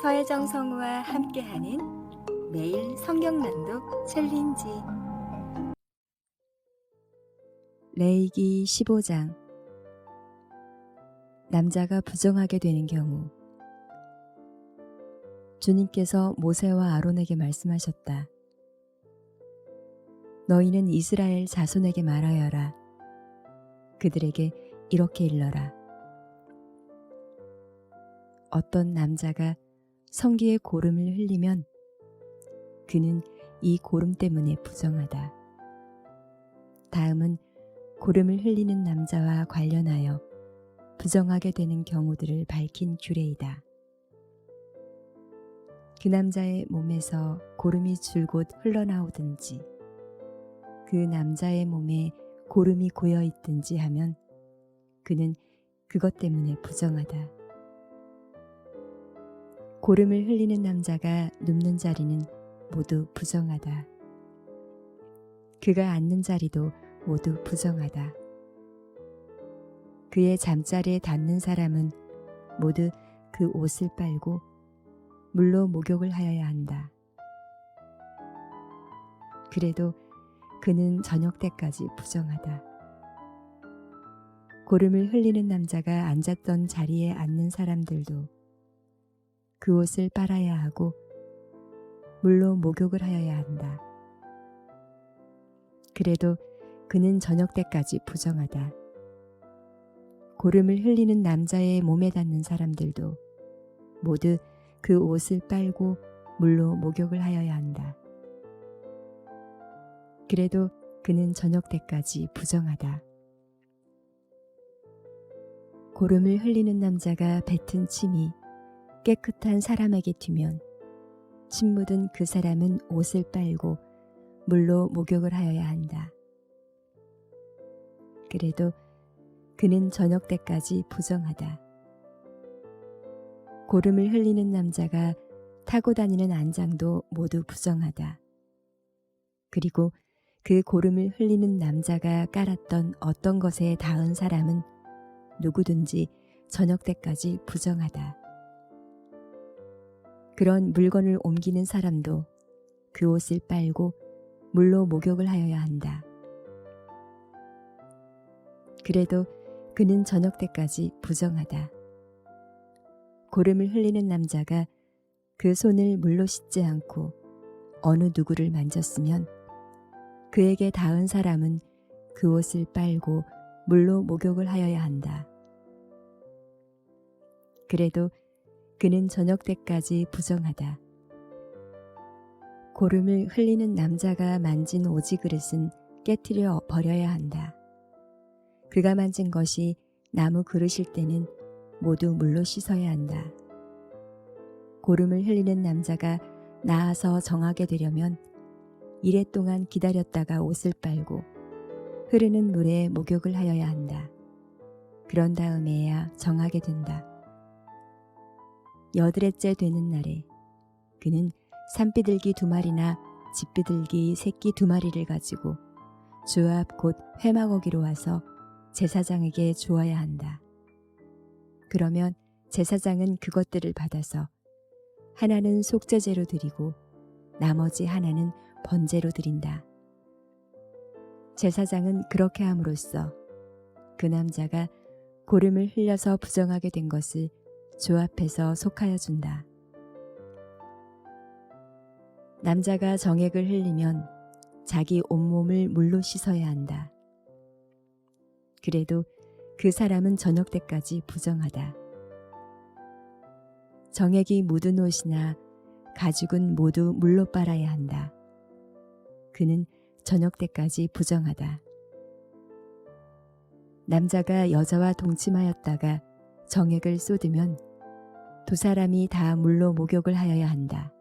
서혜정 성우와 함께하는 매일 성경 낭독 챌린지. 레위기 15장. 남자가 부정하게 되는 경우. 주님께서 모세와 아론에게 말씀하셨다. 너희는 이스라엘 자손에게 말하여라. 그들에게 이렇게 일러라. 어떤 남자가 성기에 고름을 흘리면 그는 이 고름 때문에 부정하다. 다음은 고름을 흘리는 남자와 관련하여 부정하게 되는 경우들을 밝힌 규례이다. 그 남자의 몸에서 고름이 줄곧 흘러나오든지 그 남자의 몸에 고름이 고여 있든지 하면 그는 그것 때문에 부정하다. 고름을 흘리는 남자가 눕는 자리는 모두 부정하다. 그가 앉는 자리도 모두 부정하다. 그의 잠자리에 닿는 사람은 모두 그 옷을 빨고 물로 목욕을 하여야 한다. 그래도 그는 저녁 때까지 부정하다. 고름을 흘리는 남자가 앉았던 자리에 앉는 사람들도 그 옷을 빨아야 하고 물로 목욕을 하여야 한다. 그래도 그는 저녁 때까지 부정하다. 고름을 흘리는 남자의 몸에 닿는 사람들도 모두 그 옷을 빨고 물로 목욕을 하여야 한다. 그래도 그는 저녁 때까지 부정하다. 고름을 흘리는 남자가 뱉은 침이 깨끗한 사람에게 튀면 침 묻은 그 사람은 옷을 빨고 물로 목욕을 하여야 한다. 그래도 그는 저녁 때까지 부정하다. 고름을 흘리는 남자가 타고 다니는 안장도 모두 부정하다. 그리고 그 고름을 흘리는 남자가 깔았던 어떤 것에 닿은 사람은 누구든지 저녁 때까지 부정하다. 그런 물건을 옮기는 사람도 그 옷을 빨고 물로 목욕을 하여야 한다. 그래도 그는 저녁 때까지 부정하다. 고름을 흘리는 남자가 그 손을 물로 씻지 않고 어느 누구를 만졌으면 그에게 닿은 사람은 그 옷을 빨고 물로 목욕을 하여야 한다. 그래도 그는 저녁 때까지 부정하다. 고름을 흘리는 남자가 만진 오지 그릇은 깨트려 버려야 한다. 그가 만진 것이 나무 그릇일 때는 모두 물로 씻어야 한다. 고름을 흘리는 남자가 나아서 정하게 되려면 이래 동안 기다렸다가 옷을 빨고 흐르는 물에 목욕을 하여야 한다. 그런 다음에야 정하게 된다. 여드레째 되는 날에 그는 산비둘기 2마리나 집비둘기 새끼 2마리를 가지고 주 앞 곧 회막어기로 와서 제사장에게 주어야 한다. 그러면 제사장은 그것들을 받아서 하나는 속죄제로 드리고 나머지 하나는 번제로 드린다. 제사장은 그렇게 함으로써 그 남자가 고름을 흘려서 부정하게 된 것을 주 앞에서 속하여 준다. 남자가 정액을 흘리면 자기 온몸을 물로 씻어야 한다. 그래도 그 사람은 저녁 때까지 부정하다. 정액이 묻은 옷이나 가죽은 모두 물로 빨아야 한다. 그는 저녁 때까지 부정하다. 남자가 여자와 동침하였다가 정액을 쏟으면 2사람이 다 물로 목욕을 하여야 한다.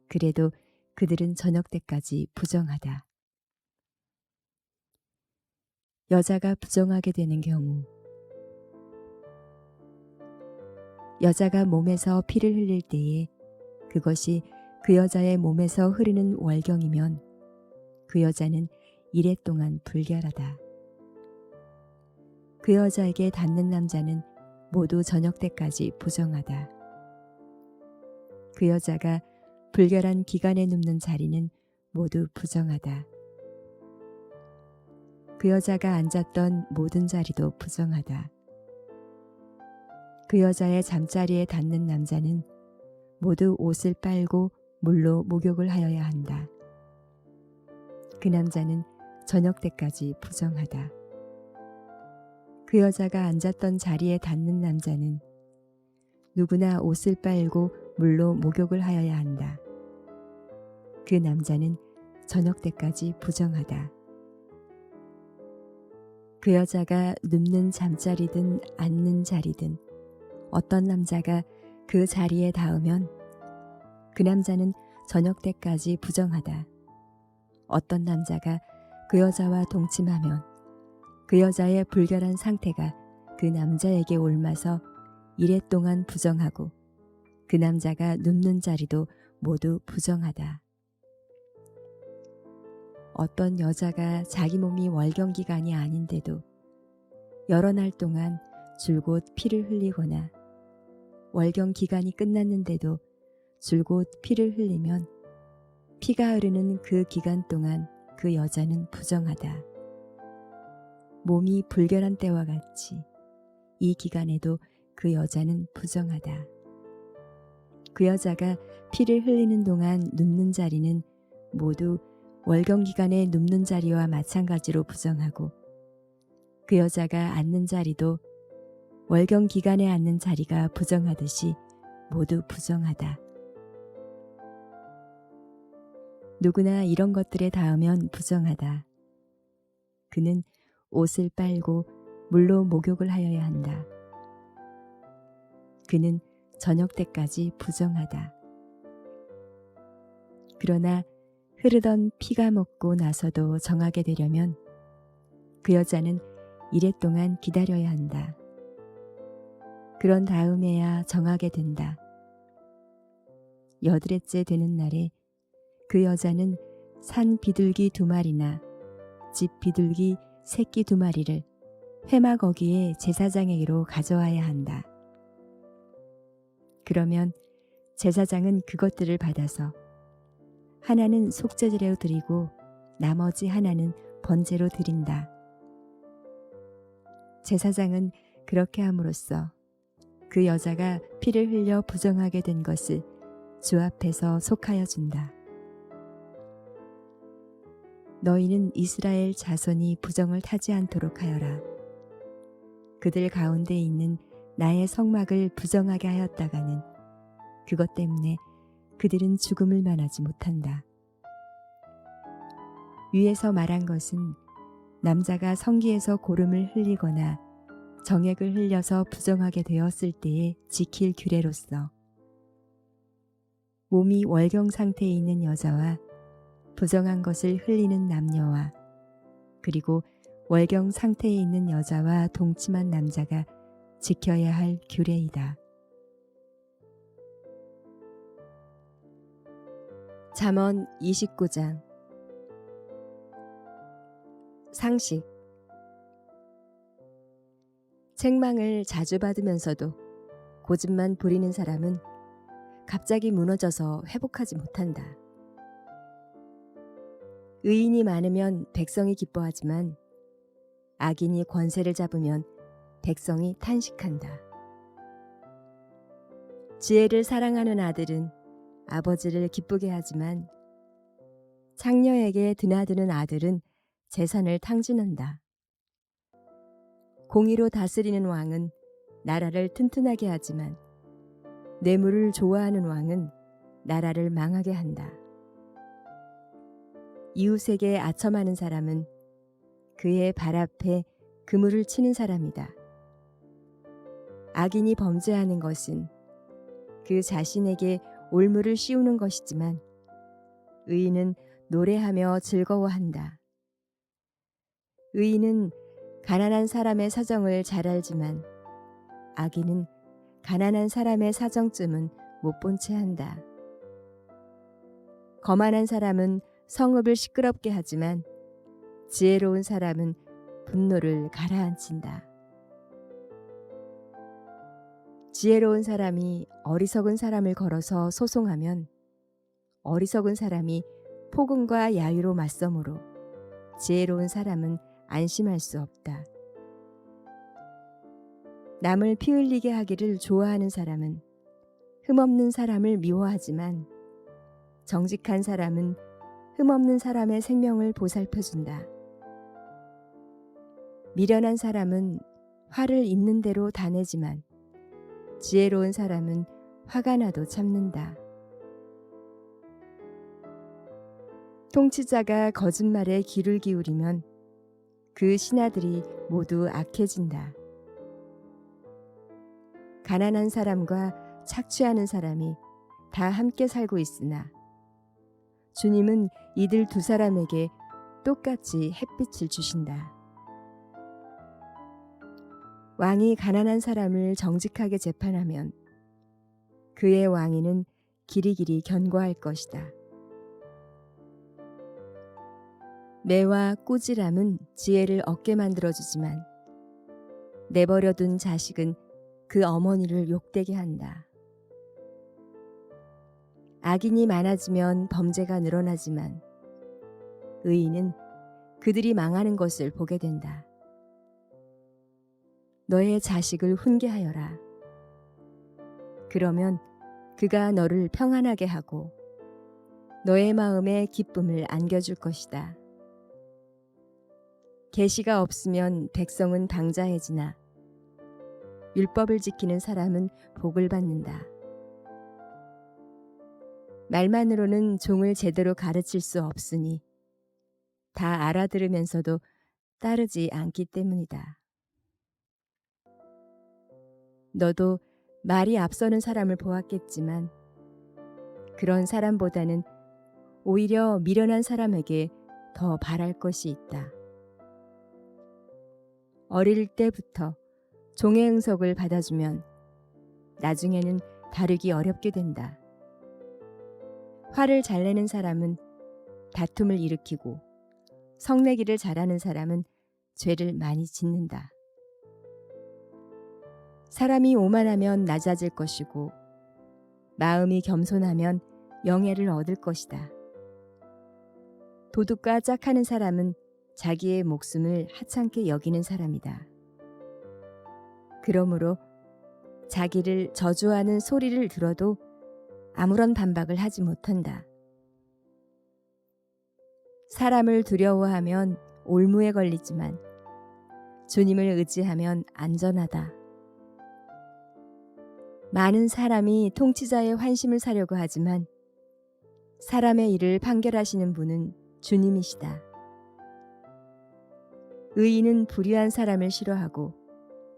그래도 그들은 저녁 때까지 부정하다. 여자가 부정하게 되는 경우. 여자가 몸에서 피를 흘릴 때에 그것이 그 여자의 몸에서 흐르는 월경이면 그 여자는 이래 동안 불결하다. 그 여자에게 닿는 남자는 모두 저녁 때까지 부정하다. 그 여자가 불결한 기간에 눕는 자리는 모두 부정하다. 그 여자가 앉았던 모든 자리도 부정하다. 그 여자의 잠자리에 닿는 남자는 모두 옷을 빨고 물로 목욕을 하여야 한다. 그 남자는 저녁 때까지 부정하다. 그 여자가 앉았던 자리에 닿는 남자는 누구나 옷을 빨고 물로 목욕을 하여야 한다. 그 남자는 저녁 때까지 부정하다. 그 여자가 눕는 잠자리든 앉는 자리든 어떤 남자가 그 자리에 닿으면 그 남자는 저녁 때까지 부정하다. 어떤 남자가 그 여자와 동침하면 그 여자의 불결한 상태가 그 남자에게 옮아서 이래 동안 부정하고 그 남자가 눕는 자리도 모두 부정하다. 어떤 여자가 자기 몸이 월경기간이 아닌데도 여러 날 동안 줄곧 피를 흘리거나 월경기간이 끝났는데도 줄곧 피를 흘리면 피가 흐르는 그 기간 동안 그 여자는 부정하다. 몸이 불결한 때와 같이 이 기간에도 그 여자는 부정하다. 그 여자가 피를 흘리는 동안 눕는 자리는 모두 월경기간에 눕는 자리와 마찬가지로 부정하고 그 여자가 앉는 자리도 월경기간에 앉는 자리가 부정하듯이 모두 부정하다. 누구나 이런 것들에 닿으면 부정하다. 그는 옷을 빨고 물로 목욕을 하여야 한다. 그는 저녁 때까지 부정하다. 그러나 흐르던 피가 먹고 나서도 정하게 되려면 그 여자는 이래 동안 기다려야 한다. 그런 다음에야 정하게 된다. 여드레째 되는 날에 그 여자는 산 비둘기 2마리나 집 비둘기 새끼 2마리를 회막어기에 제사장에게로 가져와야 한다. 그러면 제사장은 그것들을 받아서 하나는 속죄제로 드리고 나머지 하나는 번제로 드린다. 제사장은 그렇게 함으로써 그 여자가 피를 흘려 부정하게 된 것을 주 앞에서 속하여 준다. 너희는 이스라엘 자손이 부정을 타지 않도록 하여라. 그들 가운데 있는 나의 성막을 부정하게 하였다가는 그것 때문에 그들은 죽음을 면하지 못한다. 위에서 말한 것은 남자가 성기에서 고름을 흘리거나 정액을 흘려서 부정하게 되었을 때에 지킬 규례로서 몸이 월경 상태에 있는 여자와 부정한 것을 흘리는 남녀와 그리고 월경 상태에 있는 여자와 동침한 남자가 지켜야 할 규례이다. 잠언 29장 상식 책망을 자주 받으면서도 고집만 부리는 사람은 갑자기 무너져서 회복하지 못한다. 의인이 많으면 백성이 기뻐하지만 악인이 권세를 잡으면 백성이 탄식한다. 지혜를 사랑하는 아들은 아버지를 기쁘게 하지만 창녀에게 드나드는 아들은 재산을 탕진한다. 공의로 다스리는 왕은 나라를 튼튼하게 하지만 뇌물을 좋아하는 왕은 나라를 망하게 한다. 이웃에게 아첨하는 사람은 그의 발 앞에 그물을 치는 사람이다. 악인이 범죄하는 것은 그 자신에게 올무를 씌우는 것이지만 의인은 노래하며 즐거워한다. 의인은 가난한 사람의 사정을 잘 알지만 악인은 가난한 사람의 사정쯤은 못 본 채 한다. 거만한 사람은 성읍을 시끄럽게 하지만 지혜로운 사람은 분노를 가라앉힌다. 지혜로운 사람이 어리석은 사람을 걸어서 소송하면 어리석은 사람이 폭음과 야유로 맞서므로 지혜로운 사람은 안심할 수 없다. 남을 피 흘리게 하기를 좋아하는 사람은 흠없는 사람을 미워하지만 정직한 사람은 흠없는 사람의 생명을 보살펴준다. 미련한 사람은 화를 있는 대로 다 내지만 지혜로운 사람은 화가 나도 참는다. 통치자가 거짓말에 귀를 기울이면 그 신하들이 모두 악해진다. 가난한 사람과 착취하는 사람이 다 함께 살고 있으나 주님은 이들 두 사람에게 똑같이 햇빛을 주신다. 왕이 가난한 사람을 정직하게 재판하면 그의 왕위는 길이길이 견고할 것이다. 매와 꾸지람은 지혜를 얻게 만들어주지만 내버려둔 자식은 그 어머니를 욕되게 한다. 악인이 많아지면 범죄가 늘어나지만 의인은 그들이 망하는 것을 보게 된다. 너의 자식을 훈계하여라. 그러면 그가 너를 평안하게 하고 너의 마음에 기쁨을 안겨줄 것이다. 계시가 없으면 백성은 방자해지나 율법을 지키는 사람은 복을 받는다. 말만으로는 종을 제대로 가르칠 수 없으니 다 알아들으면서도 따르지 않기 때문이다. 너도 말이 앞서는 사람을 보았겠지만 그런 사람보다는 오히려 미련한 사람에게 더 바랄 것이 있다. 어릴 때부터 종의 응석을 받아주면 나중에는 다루기 어렵게 된다. 화를 잘 내는 사람은 다툼을 일으키고 성내기를 잘하는 사람은 죄를 많이 짓는다. 사람이 오만하면 낮아질 것이고 마음이 겸손하면 영예를 얻을 것이다. 도둑과 짝하는 사람은 자기의 목숨을 하찮게 여기는 사람이다. 그러므로 자기를 저주하는 소리를 들어도 아무런 반박을 하지 못한다. 사람을 두려워하면 올무에 걸리지만 주님을 의지하면 안전하다. 많은 사람이 통치자의 환심을 사려고 하지만 사람의 일을 판결하시는 분은 주님이시다. 의인은 불의한 사람을 싫어하고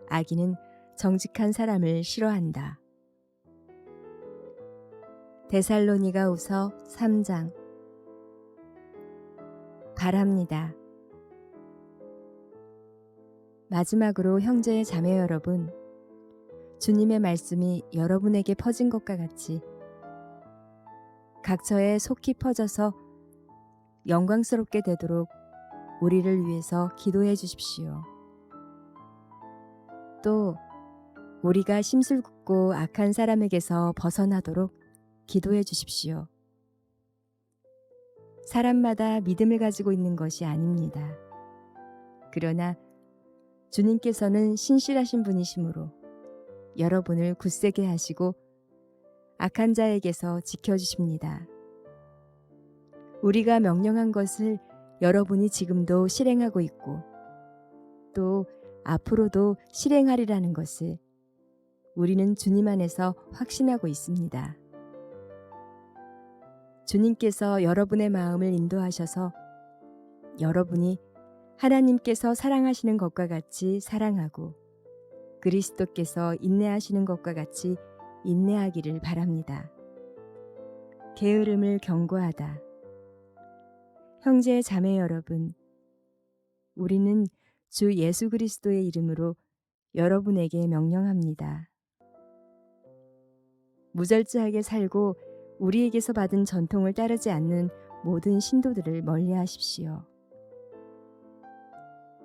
악인은 정직한 사람을 싫어한다. 데살로니가후서 3장. 바랍니다. 마지막으로 형제 자매 여러분, 주님의 말씀이 여러분에게 퍼진 것과 같이 각처에 속히 퍼져서 영광스럽게 되도록 우리를 위해서 기도해 주십시오. 또 우리가 심술궂고 악한 사람에게서 벗어나도록 기도해 주십시오. 사람마다 믿음을 가지고 있는 것이 아닙니다. 그러나 주님께서는 신실하신 분이시므로 여러분을 굳세게 하시고 악한 자에게서 지켜주십니다. 우리가 명령한 것을 여러분이 지금도 실행하고 있고 또 앞으로도 실행하리라는 것을 우리는 주님 안에서 확신하고 있습니다. 주님께서 여러분의 마음을 인도하셔서 여러분이 하나님께서 사랑하시는 것과 같이 사랑하고 그리스도께서 인내하시는 것과 같이 인내하기를 바랍니다. 게으름을 경고하다. 형제 자매 여러분, 우리는 주 예수 그리스도의 이름으로 여러분에게 명령합니다. 무절제하게 살고 우리에게서 받은 전통을 따르지 않는 모든 신도들을 멀리하십시오.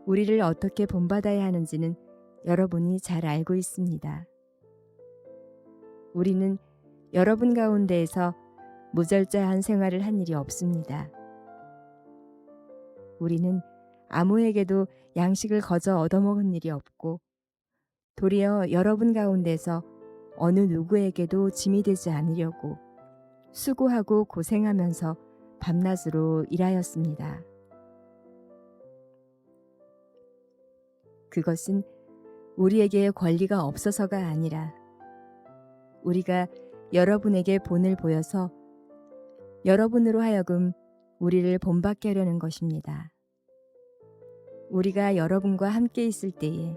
우리를 어떻게 본받아야 하는지는 여러분이 잘 알고 있습니다. 우리는 여러분 가운데에서 무절제한 생활을 한 일이 없습니다. 우리는 아무에게도 양식을 거저 얻어먹은 일이 없고 도리어 여러분 가운데서 어느 누구에게도 짐이 되지 않으려고 수고하고 고생하면서 밤낮으로 일하였습니다. 그것은 우리에게 권리가 없어서가 아니라 우리가 여러분에게 본을 보여서 여러분으로 하여금 우리를 본받게 하려는 것입니다. 우리가 여러분과 함께 있을 때에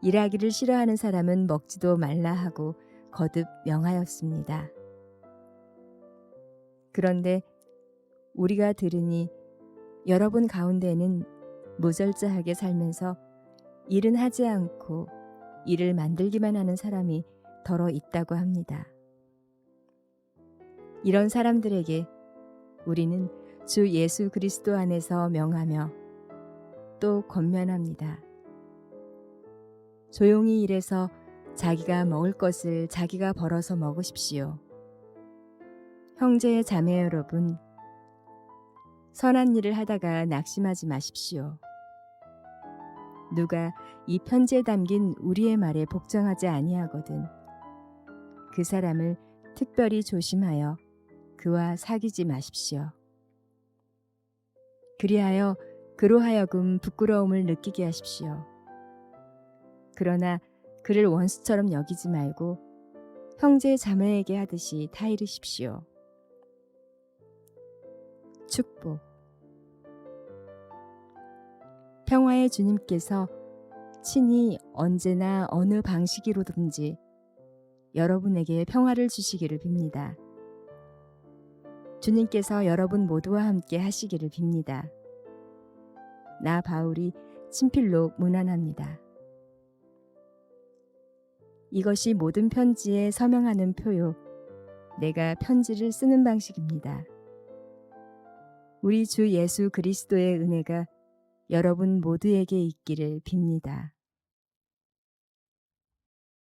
일하기를 싫어하는 사람은 먹지도 말라 하고 거듭 명하였습니다. 그런데 우리가 들으니 여러분 가운데는 무절제하게 살면서 일은 하지 않고 일을 만들기만 하는 사람이 더러 있다고 합니다. 이런 사람들에게 우리는 주 예수 그리스도 안에서 명하며 또 권면합니다. 조용히 일해서 자기가 먹을 것을 자기가 벌어서 먹으십시오. 형제 자매 여러분, 선한 일을 하다가 낙심하지 마십시오. 누가 이 편지에 담긴 우리의 말에 복종하지 아니하거든 그 사람을 특별히 조심하여 그와 사귀지 마십시오. 그리하여 그로 하여금 부끄러움을 느끼게 하십시오. 그러나 그를 원수처럼 여기지 말고 형제 자매에게 하듯이 타이르십시오. 축복. 평화의 주님께서 친히 언제나 어느 방식으로든지 여러분에게 평화를 주시기를 빕니다. 주님께서 여러분 모두와 함께 하시기를 빕니다. 나 바울이 친필로 문안합니다. 이것이 모든 편지에 서명하는 표요. 내가 편지를 쓰는 방식입니다. 우리 주 예수 그리스도의 은혜가 여러분 모두에게 있기를 빕니다.